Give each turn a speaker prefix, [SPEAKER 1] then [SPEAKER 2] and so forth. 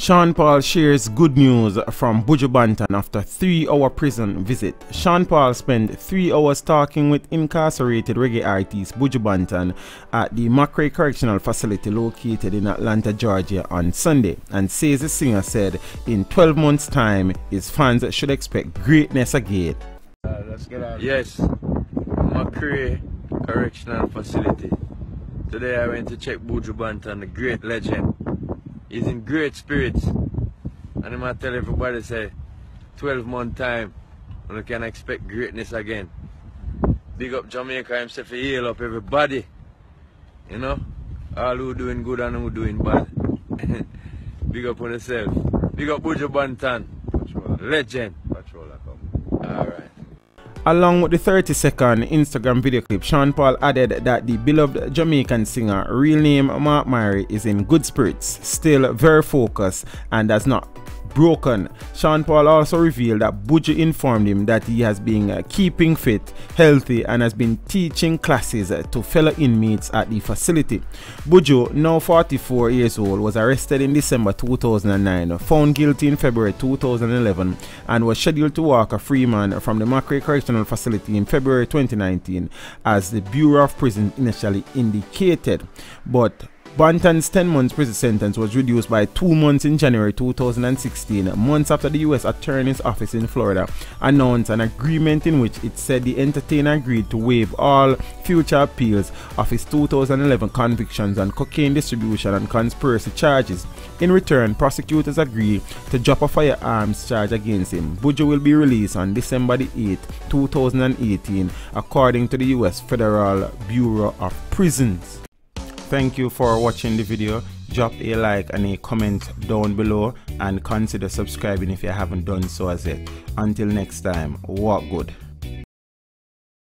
[SPEAKER 1] Sean Paul shares good news from Buju Banton after 3-hour prison visit. Sean Paul spent 3 hours talking with incarcerated reggae artist Buju Banton at the McRae Correctional Facility located in Atlanta, Georgia on Sunday, and says the singer said in 12 months' time his fans should expect greatness again.
[SPEAKER 2] Let's get out. Yes, McRae Correctional Facility. Today I went to check Buju Banton, the great legend. He's in great spirits, and I might tell everybody say 12-month time and we can expect greatness again. Big up Jamaica himself, to heal up everybody, you know, all who doing good and who doing bad. Big up on yourself. Big up Buju Banton, legend. Alright.
[SPEAKER 1] Along with the 30-second Instagram video clip, Sean Paul added that the beloved Jamaican singer, real name McRae, is in good spirits, still very focused, and has not broken. Sean Paul also revealed that Buju informed him that he has been keeping fit, healthy, and has been teaching classes to fellow inmates at the facility. Buju, now 44 years old, was arrested in December 2009, found guilty in February 2011, and was scheduled to walk a free man from the McRae Correctional Facility in February 2019, as the Bureau of Prisons initially indicated. But Banton's 10 months prison sentence was reduced by 2 months in January 2016, months after the U.S. Attorney's Office in Florida announced an agreement in which it said the entertainer agreed to waive all future appeals of his 2011 convictions on cocaine distribution and conspiracy charges. In return, prosecutors agreed to drop a firearms charge against him. Buju will be released on December 8, 2018, according to the U.S. Federal Bureau of Prisons. Thank you for watching the video. Drop a like and a comment down below, and consider subscribing if you haven't done so as yet. Until next time, walk good.